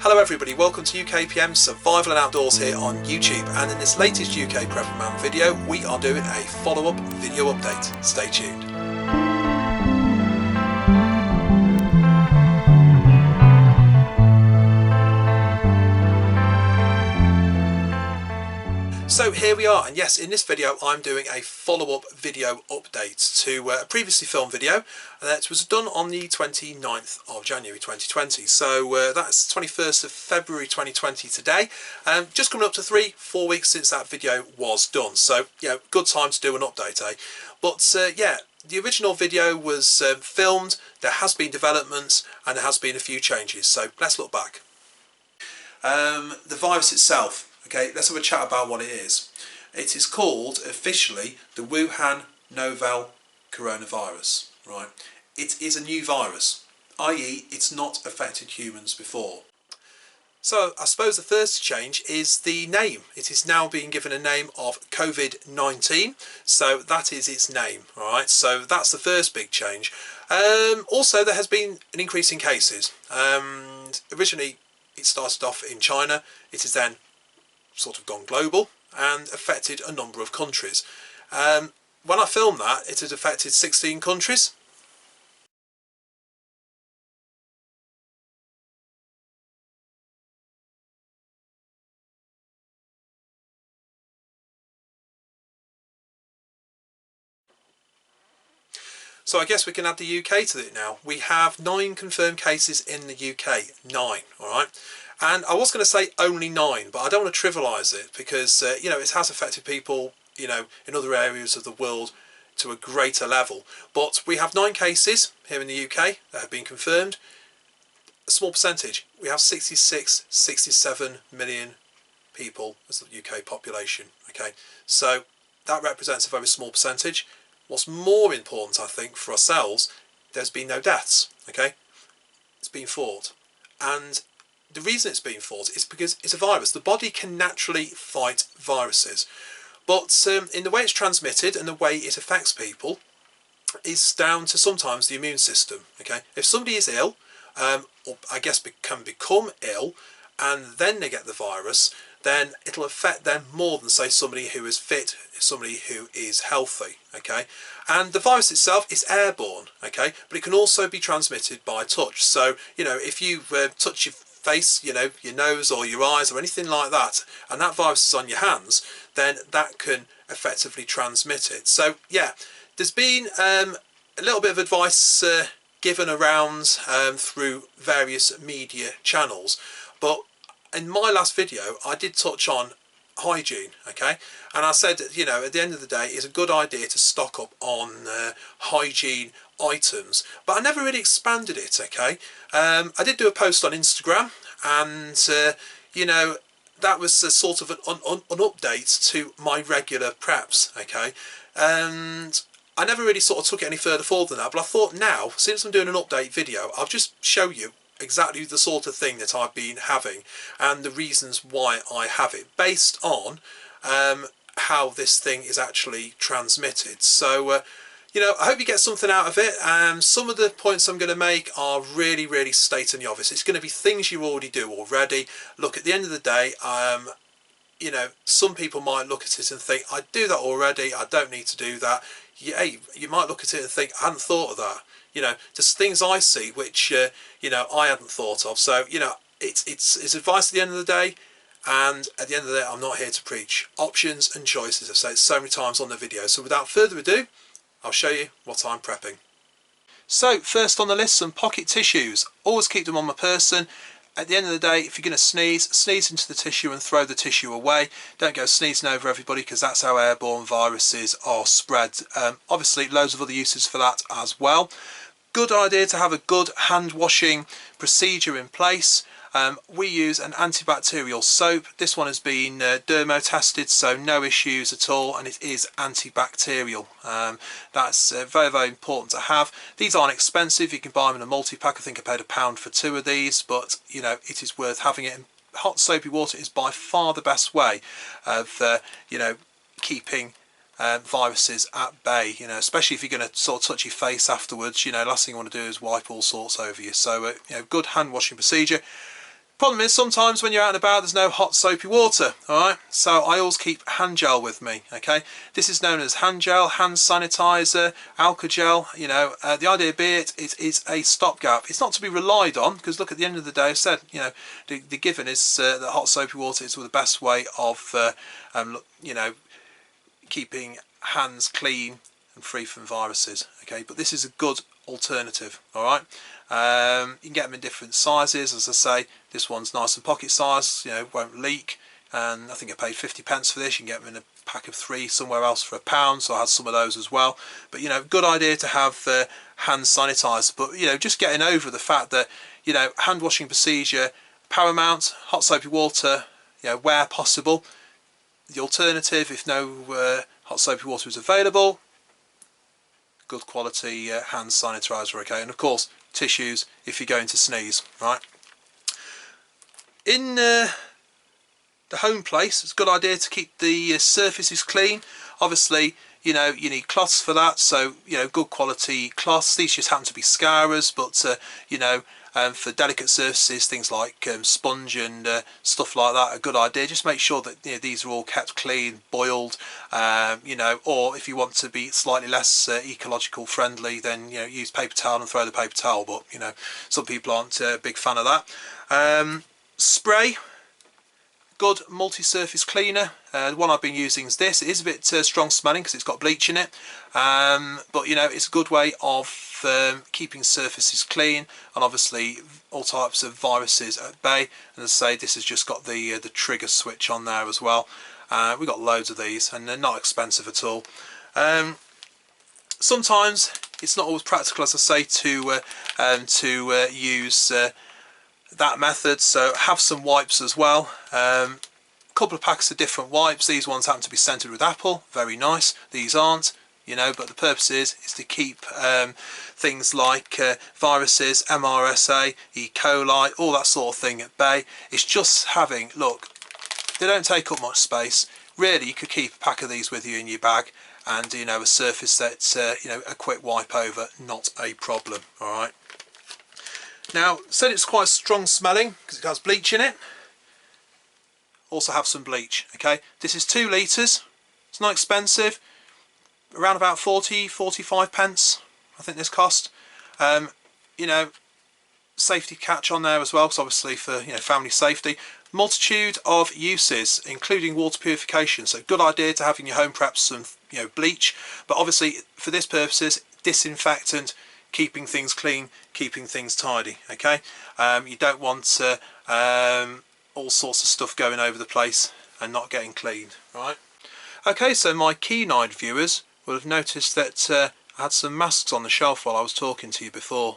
Hello everybody, welcome to UKPM Survival and Outdoors here on YouTube, and in this latest UKPrepperman video we are doing a follow-up video update. Stay tuned. So here we are, and yes, in this video I'm doing a follow-up video update to a previously filmed video that was done on the 29th of January 2020. So that's 21st of February 2020 today. Just coming up to 3-4 weeks since that video was done. So yeah, good time to do an update, eh? But yeah, the original video was filmed, there has been developments, and there has been a few changes. So let's look back. The virus itself. Okay, let's have a chat about what it is. It is called officially the Wuhan novel coronavirus, right? It is a new virus, i.e. it's not affected humans before. So I suppose the first change is the name. It is now being given a name of COVID-19, so that is its name, all right? So that's the first big change. Also, there has been an increase in cases. Originally, it started off in China. It has then sort of gone global and affected a number of countries. When I filmed that, it had affected 16 countries. So I guess we can add the UK to it now. We have 9 confirmed cases in the UK. 9, all right? And I was going to say only 9, but I don't want to trivialise it because, you know, it has affected people, you know, in other areas of the world to a greater level. But we have 9 cases here in the UK that have been confirmed. A small percentage. We have 66, 67 million people as the UK population, okay? So that represents a very small percentage. What's more important, I think, for ourselves, there's been no deaths, okay? It's been fought. And the reason it's being fought is because it's a virus. The body can naturally fight viruses. But in the way it's transmitted and the way it affects people is down to sometimes the immune system, okay? If somebody is ill, or I guess can become ill, and then they get the virus, then it'll affect them more than, say, somebody who is fit, somebody who is healthy, okay? And the virus itself is airborne, okay? But it can also be transmitted by touch. So, you know, if you touch your face, you know, your nose or your eyes or anything like that, and that virus is on your hands, then that can effectively transmit it. So, yeah, there's been a little bit of advice given around through various media channels, but in my last video I did touch on hygiene, okay, and I said that, you know, at the end of the day it's a good idea to stock up on hygiene items, but I never really expanded it, okay. I did do a post on Instagram, and you know, that was a sort of an update to my regular preps, okay, and I never really sort of took it any further forward than that. But I thought now, since I'm doing an update video, I'll just show you exactly the sort of thing that I've been having and the reasons why I have it, based on how this thing is actually transmitted. So you know, I hope you get something out of it. Some of the points I'm going to make are really, really state in the obvious. It's going to be things you already do already. Look, at the end of the day, you know, some people might look at it and think, I do that already, I don't need to do that. Yeah, you might look at it and think, I hadn't thought of that. You know, just things I see which, you know, I hadn't thought of. So, you know, it's advice at the end of the day. And at the end of the day, I'm not here to preach. Options and choices, I've said it so many times on the video. So without further ado, I'll show you what I'm prepping. So first on the list, some pocket tissues. Always keep them on my person. At the end of the day, if you're going to sneeze into the tissue and throw the tissue away. Don't go sneezing over everybody, because that's how airborne viruses are spread. Obviously loads of other uses for that as well. Good idea to have a good hand washing procedure in place. We use an antibacterial soap. This one has been dermo tested, so no issues at all, and it is antibacterial. That's very, very important to have. These aren't expensive. You can buy them in a multi-pack. I think I paid £1 for 2 of these, but you know, it is worth having it. And hot soapy water is by far the best way of you know, keeping viruses at bay, you know, especially if you're going to sort of touch your face afterwards. You know, last thing you want to do is wipe all sorts over you. So you know, good hand washing procedure. Problem is, sometimes when you're out and about, there's no hot soapy water, alright? So I always keep hand gel with me, okay? This is known as hand gel, hand sanitizer, alcohol gel, you know. The idea being it's a stopgap. It's not to be relied on, because look, at the end of the day, I said, you know, the given is that hot soapy water is the best way of, you know, keeping hands clean and free from viruses, okay? But this is a good alternative, alright? You can get them in different sizes. As I say, this one's nice and pocket size, you know, won't leak, and I think I paid 50p for this. You can get them in a pack of 3 somewhere else for £1, so I had some of those as well. But you know, good idea to have hand sanitizer. But you know, just getting over the fact that, you know, hand washing procedure paramount, hot soapy water, you know, where possible. The alternative, if no hot soapy water is available, good quality hand sanitizer, okay? And of course, tissues if you're going to sneeze, right? In the home place, it's a good idea to keep the surfaces clean. Obviously, you know, you need cloths for that, so you know, good quality cloths. These just happen to be scourers, but you know, for delicate surfaces, things like sponge and stuff like that, a good idea. Just make sure that, you know, these are all kept clean, boiled, you know, or if you want to be slightly less ecological friendly, then, you know, use paper towel and throw the paper towel. But you know, some people aren't a big fan of that. Spray, good multi-surface cleaner. The one I've been using is this. It is a bit strong smelling because it's got bleach in it, but you know, it's a good way of keeping surfaces clean, and obviously all types of viruses at bay. And as I say, this has just got the trigger switch on there as well. We've got loads of these, and they're not expensive at all. Sometimes it's not always practical, as I say, to use that method, so have some wipes as well. Couple of packs of different wipes. These ones happen to be scented with apple, very nice. These aren't, you know, but the purpose is to keep things like viruses, MRSA, E. coli, all that sort of thing at bay. It's just having, look, they don't take up much space. Really, you could keep a pack of these with you in your bag, and you know, a surface that's you know, a quick wipe over, not a problem. All right. Now, said it's quite strong smelling because it has bleach in it. Also have some bleach, okay? This is 2 litres. It's not expensive. Around about 45p, I think this cost. You know, safety catch on there as well, because obviously for, you know, family safety. Multitude of uses, including water purification. So good idea to have in your home prep some, you know, bleach. But obviously for this purposes, disinfectant, keeping things clean, keeping things tidy, okay? You don't want all sorts of stuff going over the place and not getting cleaned, right? Okay, so my keen-eyed viewers will have noticed that I had some masks on the shelf while I was talking to you before.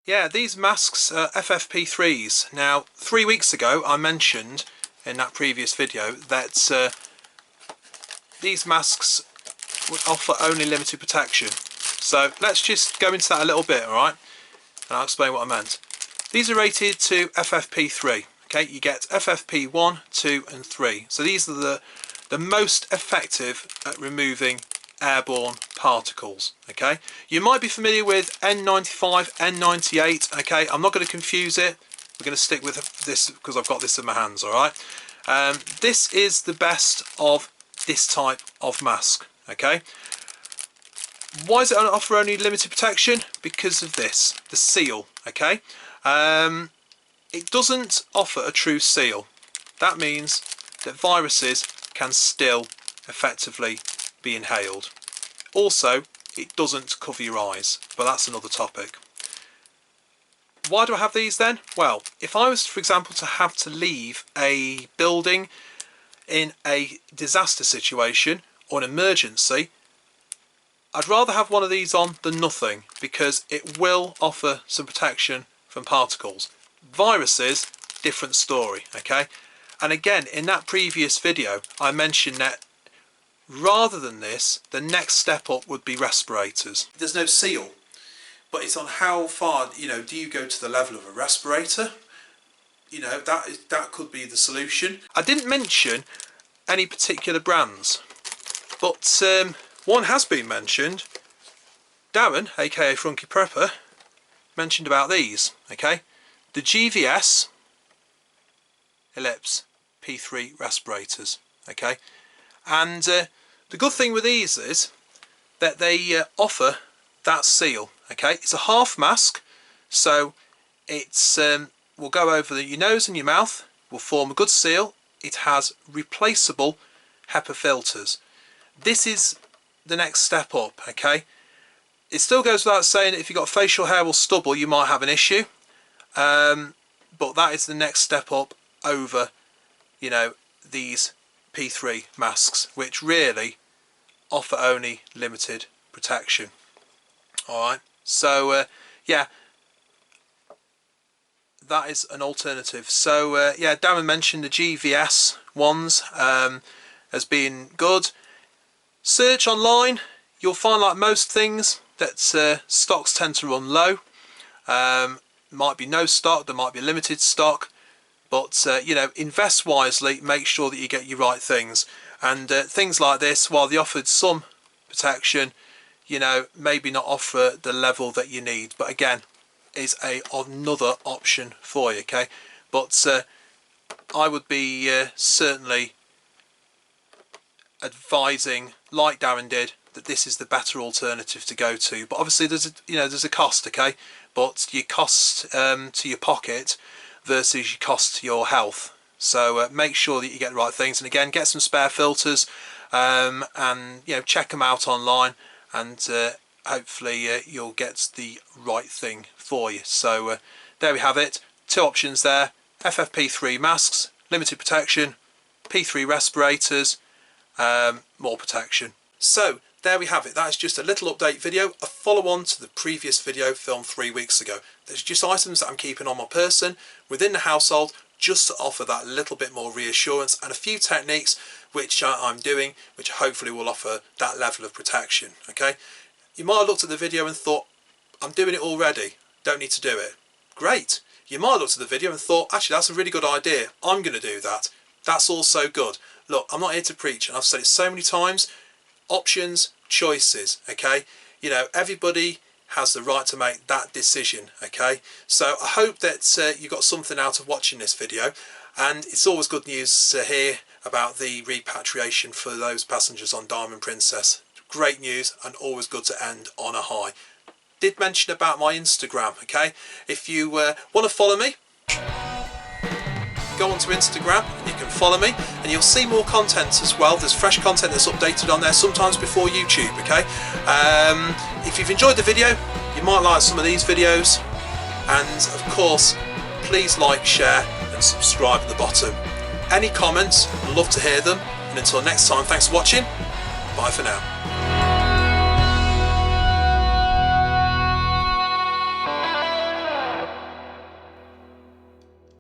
Yeah, these masks are FFP3s. Now, 3 weeks ago I mentioned in that previous video that these masks would offer only limited protection. So let's just go into that a little bit, alright? And I'll explain what I meant. These are rated to FFP3. Okay, you get FFP1, 2 and 3. So these are the most effective at removing airborne particles. Okay, you might be familiar with N95, N98. Okay, I'm not going to confuse it. We're going to stick with this because I've got this in my hands. Alright, this is the best of this type of mask. Okay, why does it offer only limited protection? Because of this, the seal. Okay, it doesn't offer a true seal. That means that viruses can still effectively be inhaled. Also, it doesn't cover your eyes, but that's another topic. Why do I have these then? Well, if I was, for example, to have to leave a building in a disaster situation or an emergency, I'd rather have one of these on than nothing, because it will offer some protection from particles. Viruses, different story, okay? And again, in that previous video, I mentioned that rather than this, the next step up would be respirators. There's no seal, but it's on how far, you know, do you go to the level of a respirator? You know, that could be the solution. I didn't mention any particular brands, but one has been mentioned, Darren, aka UKPrepperman, mentioned about these, okay? The GVS ellipse P3 respirators, okay? And the good thing with these is that they offer that seal, okay? It's a half mask, so it's will go over your nose and your mouth, will form a good seal. It has replaceable HEPA filters. This is the next step up, okay? It still goes without saying that if you've got facial hair or stubble, you might have an issue. But that is the next step up over, you know, these P3 masks, which really offer only limited protection. Alright, so yeah, that is an alternative. So yeah, Darren mentioned the GVS ones as being good. Search online, you'll find, like most things, that stocks tend to run low. Might be no stock, there might be limited stock, but you know, invest wisely, make sure that you get your right things. And things like this, while they offered some protection, you know, maybe not offer the level that you need, but again, is another option for you, okay? But I would be certainly advising, like Darren did, that this is the better alternative to go to. But obviously there's a cost, okay? But your cost to your pocket versus your cost to your health. So make sure that you get the right things, and again, get some spare filters, and you know, check them out online, and hopefully you'll get the right thing for you. So there we have it, two options there: FFP3 masks, limited protection; P3 respirators, more protection. So there we have it. That is just a little update video, a follow-on to the previous video filmed 3 weeks ago. There's just items that I'm keeping on my person within the household, just to offer that little bit more reassurance, and a few techniques which I'm doing, which hopefully will offer that level of protection, okay? You might have looked at the video and thought, I'm doing it already, don't need to do it. Great. You might have looked at the video and thought, actually, that's a really good idea, I'm going to do that. That's also good. Look, I'm not here to preach, and I've said it so many times. Options, choices, okay? You know, everybody has the right to make that decision, okay? So I hope that you got something out of watching this video, and it's always good news to hear about the repatriation for those passengers on Diamond Princess. Great news, and always good to end on a high. Did mention about my Instagram, okay? If you want to follow me, go onto Instagram, you can follow me, and you'll see more content as well. There's fresh content that's updated on there, sometimes before YouTube, okay? If you've enjoyed the video, you might like some of these videos, and of course, please like, share and subscribe at the bottom. Any comments, I'd love to hear them, and until next time, thanks for watching, bye for now.